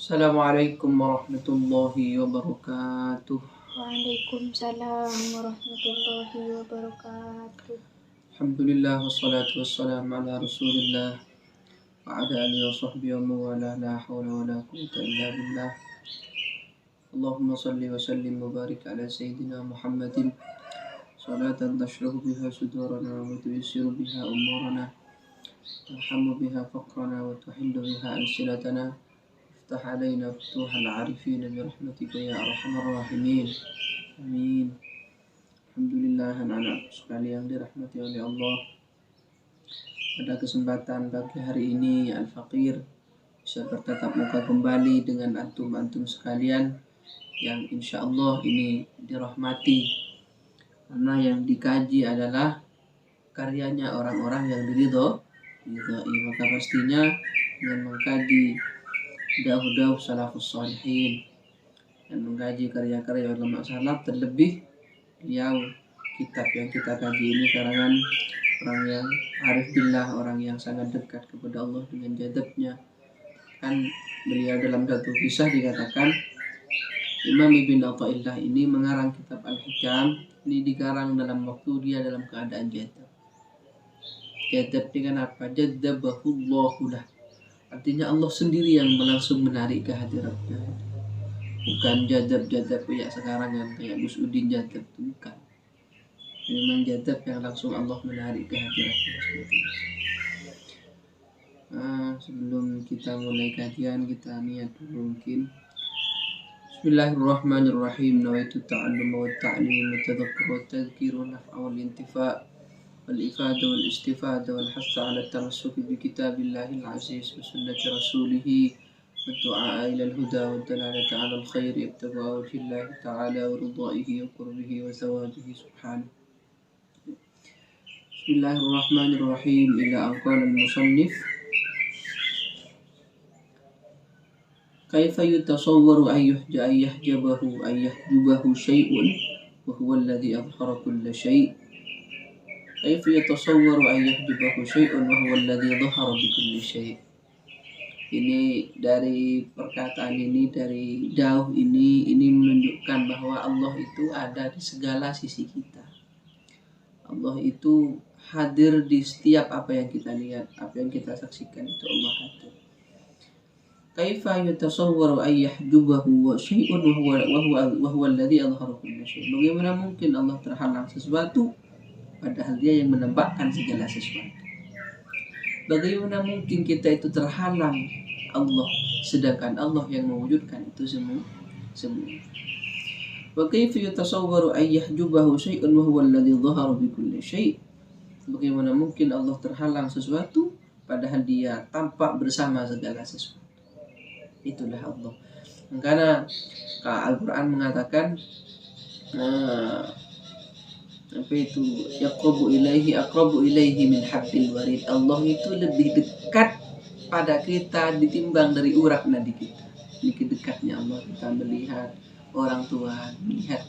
Assalamualaikum warahmatullahi wabarakatuh. Waalaikumsalam warahmatullahi wabarakatuh. Alhamdulillah wassalatu wassalamu ala rasulillah wa ala alihi wa sahbihi wa mawala la hawla wa la quwwata illa billah. Allahumma salli wa sallim wa barik ala sayyidina Muhammadin salatan tashrahu biha sudurana wa tuyassiru biha umurana tarhamu biha faqrana wa tuhillu biha alsinatana افتح علينا فتوح العارفين برحمتك يا أرحم الراحمين Amin. Alhamdulillah anak-anak sekalian yang dirahmati oleh Allah. Pada kesempatan pagi hari ini Al-Faqir bisa bertatap muka kembali dengan antum-antum sekalian yang insya Allah ini dirahmati, karena yang dikaji adalah karyanya orang-orang yang diridhoi. Maka pastinya dengan mengkaji dauh-dauh salafus salihin dan mengkaji karya-karya ulama salaf, terlebih kitab yang kita kaji ini karangan orang yang arif billah, orang yang sangat dekat kepada Allah dengan jadabnya. Kan beliau dalam satu kisah dikatakan Imam Ibn Athaillah ini mengarang kitab Al-Hikam. Ini dikarang dalam waktu dia dalam keadaan jadab. Jadab dengan apa? Jadabahullahu lah. Artinya Allah sendiri yang langsung menarik kehadirannya. Bukan jadab-jadab kayak sekarang yang kayak Gus Udin jadab, bukan. Memang jadab yang langsung Allah menarik kehadirannya. Sebelum kita mulai kajian, kita niat dulu mungkin. Bismillahirrahmanirrahim. Nawaitu ta'allum wa ta'lim wa tadhakkur wa tadhkir wa naf'a wal intifa' والإفادة والاستفادة والحث على التمسك بكتاب الله العزيز وسنة رسوله والدعاء إلى الهدى والدلالة على الخير ابتغاء وجه الله تعالى ورضائه وقربه وثوابه سبحانه. بسم الله الرحمن الرحيم. إلى أن قال المصنف: كيف يتصور أن يحجبه شيء وهو الذي أظهر كل شيء. كيف يتصور أن يحجبه شيء وهو الذي ظهر بكل شيء. Ini dari perkataan ini, dari dauh ini menunjukkan bahwa Allah itu ada di segala sisi kita. Allah itu hadir di setiap apa yang kita lihat, apa yang kita saksikan, itu Allah hadir. Kaifa yatasawwaru an yahjubahu syai'un wa huwa alladhi adhhara kulla syai'. Bagaimana mungkin Allah terhalang sesuatu padahal dia yang menampakkan segala sesuatu. Bagaimana mungkin kita itu terhalang Allah sedangkan Allah yang mewujudkan itu semua. Wa kaifa yatasawwaru an yahjubahu syai'un wa huwa alladhi dhahara bi kulli syai'. Bagaimana mungkin Allah terhalang sesuatu padahal dia tampak bersama segala sesuatu. Itulah Allah. Karena Al-Qur'an mengatakan aqrabu ilaihi min hablil warid. Allah itu lebih dekat pada kita ditimbang dari urat nadi kita. Ini kedekatnya Allah. Kita melihat orang tua, melihat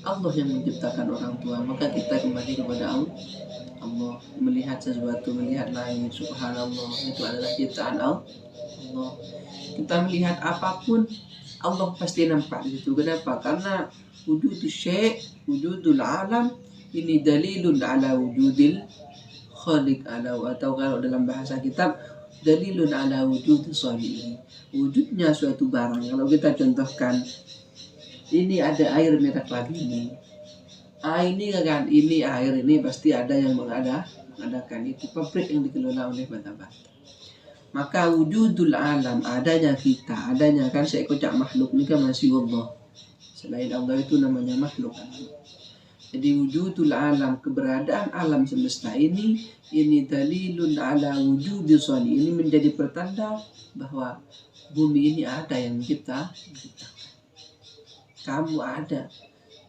Allah yang menciptakan orang tua, maka kita kembali kepada Allah. Melihat sesuatu, melihat langit, subhanallah, itu adalah ciptaan Allah. Kita melihat apapun, Allah pasti nampak di situ. Kenapa? Karena wujudul syai', wujudul alam, ini dalilun ala wujudil khaliq, atau kalau dalam bahasa kitab dalilun ala wujudil shalihi. Wujudnya suatu barang. Kalau kita contohkan, ini ada air merek lagi ini. Ini air ini pasti ada yang mengadakan itu, pabrik yang dikelola oleh bata-bata. Maka wujudul alam, adanya kita, adanya kan seekor makhluk ini kan masih Allah. Selain Allah itu namanya makhluk. Jadi wujudul alam, keberadaan alam semesta ini dalilun ala wujudil shali. Ini menjadi pertanda bahwa bumi ini ada yang menciptakan. Kamu ada.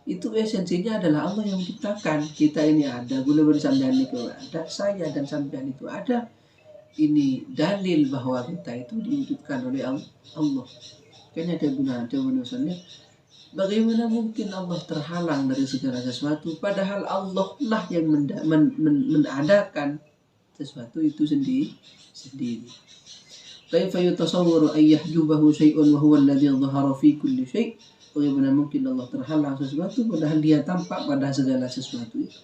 Itu esensinya adalah Allah yang menciptakan. Kita ini ada, gula bersambian itu ada, saya dan sambian itu ada. Ini dalil bahwa kita itu diwujudkan oleh Allah. Kayaknya ada guna. Bagaimana mungkin Allah terhalang dari segala sesuatu padahal Allah lah yang mengadakan sesuatu itu sendiri. Kaifa yutasawwaru an yahjubahu syai'un wa huwa alladhi dhahara fi kulli syai'? Bagaimana mungkin Allah terhalang sesuatu padahal Dia tampak pada segala sesuatu itu?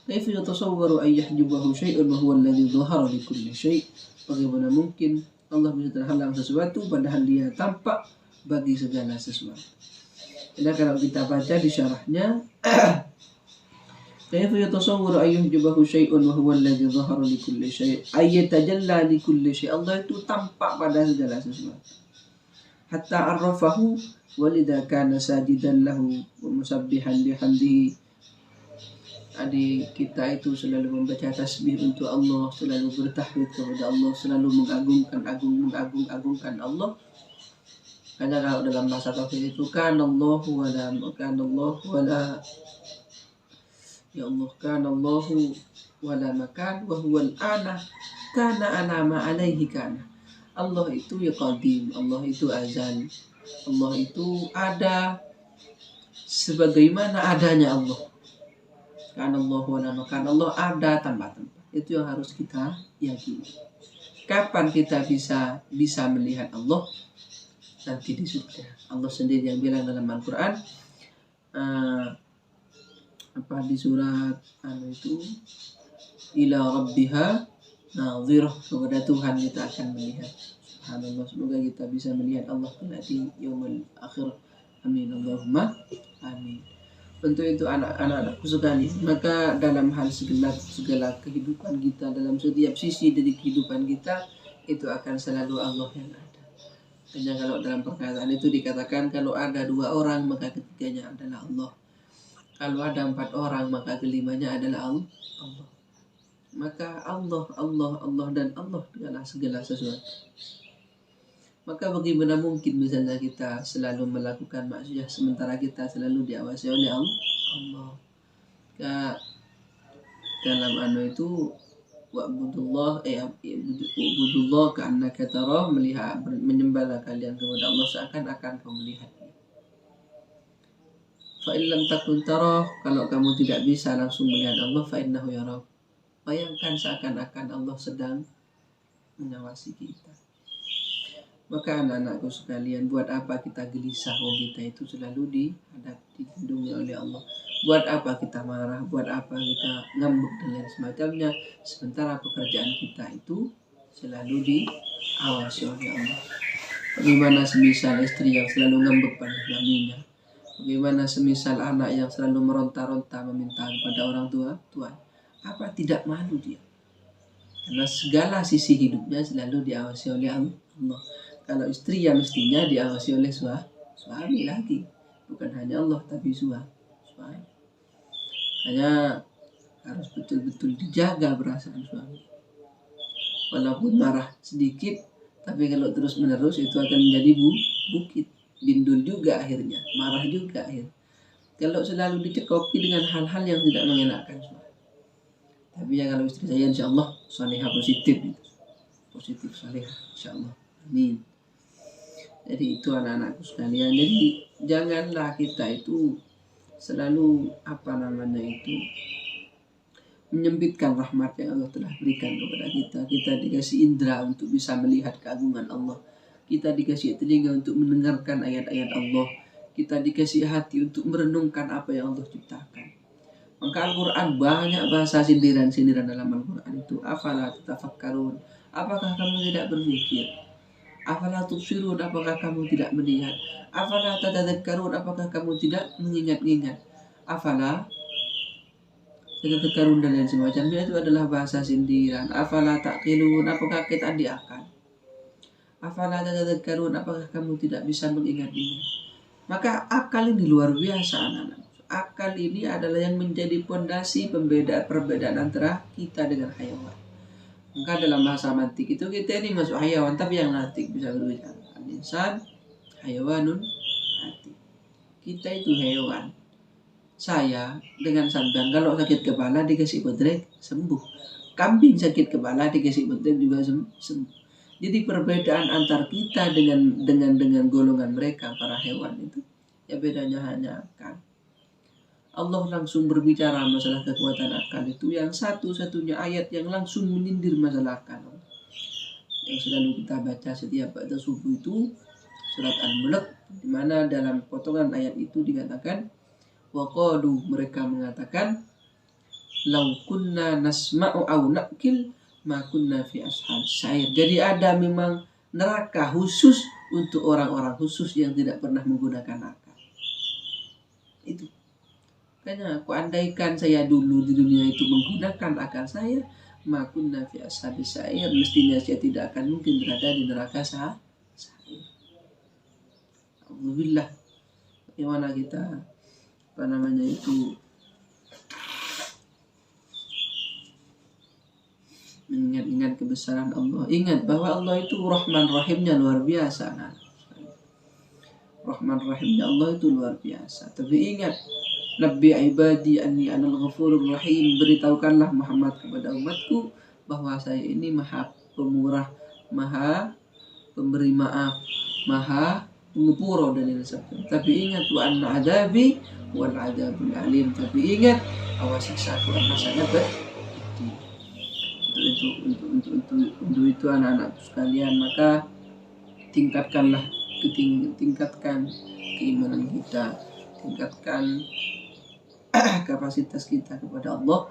Kaifa yutasawwaru an yahjubahu syai'un wa huwa alladhi dhahara li kulli syai'? Bagaimana mungkin Allah bisa terhalang sesuatu padahal Dia tampak bagi segala sesuatu? Jadi kalau kita baca di syarahnya kaifa yatasawwaru an yuhjibahu syai'un wa huwa alladhi dhahara li kulli syai' ay yatajalla li kulli syai'. Allah itu tampak pada segala sesuatu. Hatta arrafahu walidha kana sajidan lahu wa musabbihan bihamdihi. Adik kita itu selalu membaca tasbih untuk Allah, selalu bertahmid kepada Allah, selalu mengagungkan Allah. Karena kalau dalam bahasa tauhid itu kanallahu wala ya Allah kanallahu wala makan wa huwal ana kana alama alaihi kana. Allah itu ya qadim, Allah itu azal, Allah itu ada sebagaimana adanya Allah. Kanallahu wala makan, Allah ada tanpa tempat. Itu yang harus kita yakini. Kapan kita bisa melihat Allah? Nanti di surga. Allah sendiri yang bilang dalam Al-Quran di surat itu ila rabbiha nadhirah, kepada Tuhan kita akan melihat. Subhanallah, semoga kita bisa melihat Allah di yaumul akhir. Amin Allahumma amin. Tentu itu anak-anakku sekali, maka dalam hal segala kehidupan kita, dalam setiap sisi dari kehidupan kita itu akan selalu Allah yang ada. Hanya kalau dalam perkataan itu dikatakan kalau ada 2 orang maka ketiganya adalah Allah. Kalau ada 4 orang maka kelimanya adalah Allah. Maka Allah dan Allah adalah segala sesuatu. Maka bagaimana mungkin misalnya kita selalu melakukan maksiat sementara kita selalu diawasi oleh Allah. Dalam itu wa'budullah ka'annaka tarah, melihat menyembahlah kalian kepada Allah seakan-akan kau melihat. Fa in lam takun tarah, kalau kamu tidak bisa langsung melihat Allah, fa innahu yarah. Bayangkan seakan-akan Allah sedang mengawasi kita. Maka anak-anakku sekalian, buat apa kita gelisah? Kita itu selalu dilindungi oleh Allah. Buat apa kita marah? Buat apa kita ngambek dan lain semacamnya? Sementara pekerjaan kita itu selalu diawasi oleh Allah. Bagaimana semisal istri yang selalu ngambek pada suaminya? Bagaimana semisal anak yang selalu meronta-ronta meminta kepada orang tua? Apa tidak malu dia? Karena segala sisi hidupnya selalu diawasi oleh Allah. Kalau istri yang mestinya diawasi oleh suami lagi, bukan hanya Allah tapi suami. Hanya harus betul-betul dijaga perasaan suami. Walaupun marah sedikit, tapi kalau terus-menerus itu akan menjadi bukit. Bindul juga akhirnya, marah juga akhirnya. Kalau selalu dicekoki dengan hal-hal yang tidak mengenakan suami. Tapi ya kalau istri saya insya Allah salihah positif salihah insya Allah. Amin. Jadi itu anak-anakku sekalian. Jadi janganlah kita itu selalu menyempitkan rahmat yang Allah telah berikan kepada kita. Kita dikasih indera untuk bisa melihat keagungan Allah. Kita dikasih telinga untuk mendengarkan ayat-ayat Allah. Kita dikasih hati untuk merenungkan apa yang Allah ciptakan. Maka Al-Quran banyak bahasa sindiran-sindiran dalam Al-Quran itu. Afala tatafakkarun, apakah kamu tidak berpikir? Afala tubsirun, apakah kamu tidak melihat? Afala tatadzakkarun, apakah kamu tidak mengingat-ingat? Afala tatadzakkarun dan lain semacamnya itu adalah bahasa sindiran. Afala taqilun, apakah kita diakal? Afala tatadzakkarun, apakah kamu tidak bisa mengingat-ingat? Maka akal ini luar biasa anak-anak. Akal ini adalah yang menjadi pondasi perbedaan antara kita dengan hayawan. Maka dalam bahasa mantik itu kita ini masuk hayawan, tapi yang natik bisa berbicara. Al-insan hayawanun natik. Kita itu hewan. Saya dengan sampean kalau sakit kepala dikasih bodrek sembuh. Kambing sakit kepala dikasih bodrek juga sembuh. Jadi perbedaan antar kita dengan golongan mereka para hewan itu ya bedanya hanya akal. Allah langsung berbicara masalah kekuatan akal itu yang satu-satunya ayat yang langsung menyindir masalah akal. yang selalu kita baca setiap ba'da subuh itu surat Al-Mulk, di mana dalam potongan ayat itu dikatakan waqalu, mereka mengatakan lau kunna nasma'u aw na'kil ma kunna fi ashabis sa'ir. Jadi ada memang neraka khusus untuk orang-orang khusus yang tidak pernah menggunakan akal. Itu. Makanya aku andaikan saya dulu di dunia itu menggunakan akal saya, ma kunna fi ashabis sa'ir, mestinya saya tidak akan mungkin berada di neraka sa'ir. Alhamdulillah. Bagaimana kita mengingat-ingat kebesaran Allah. Ingat bahwa Allah itu Rahman Rahimnya luar biasa. Rahman Rahimnya Allah itu luar biasa. Tapi ingat, Nabi ibadi anni anal ghafurur rahim, beritahukanlah Muhammad kepada umatku bahwa saya ini maha pemurah, maha pemberi maaf, maha pengepuro dan lain sebagainya. Tapi ingat wa anna adabi wal adabul alim. Tapi ingat bahwa siksaku akan sangat pedih. Untuk itu anak-anak sekalian, maka tingkatkan keimanan kita, tingkatkan kapasitas kita kepada Allah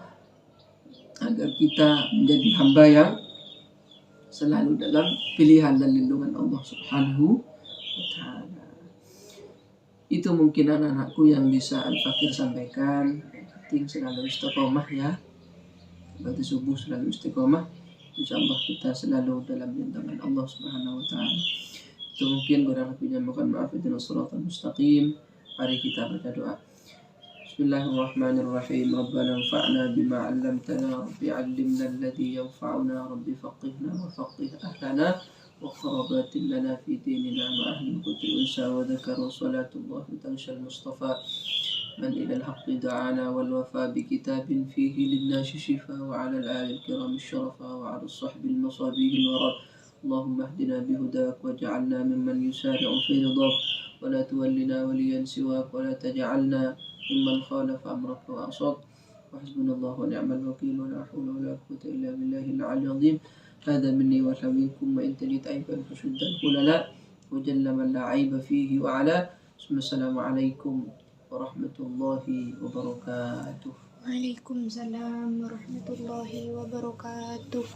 agar kita menjadi hamba yang selalu dalam pilihan dan lindungan Allah Subhanahu wa ta'ala. Itu mungkin anak-anakku yang bisa Al-Fakir sampaikan. Yang penting selalu istiqomah ya. Pada subuh selalu istiqomah. InsyaAllah kita selalu dalam lindungan Allah Subhanahu wa ta'ala. Itu mungkin kurang lebihnya, mohon maaf. Ihdinas siratal mustaqim. Mari kita baca doa. Bismillahirrahmanirrahim. Rabbana anfa'na bima 'allamtana, Rabbi 'allimna alladhi yanfa'una, Rabbi faqihna wa faqih ahlana wa qarabatin lana fi dinina ma ahli qutri unsa wa dhakar wa salatullah tanshal mustafa من إلى الحق دعانا والوفاء بكتاب فيه للناس شفاء وعلى الآل الكرام الشرفاء وعلى الصحب المصابيح الورى اللهم اهدنا بهداك واجعلنا ممن يسارع في رضاك ولا تولنا وليا سواك ولا تجعلنا ممن خالف أمرك وعصاك وحسبنا الله ونعم الوكيل ولا حول ولا قوة إلا بالله العلي العظيم هذا مني ومنكم وإن تجد عيبا فشد الخللاء وجل من لا عيب فيه وعلى السلام عليكم warahmatullahi wabarakatuh. Waalaikumsalam warahmatullahi wabarakatuh.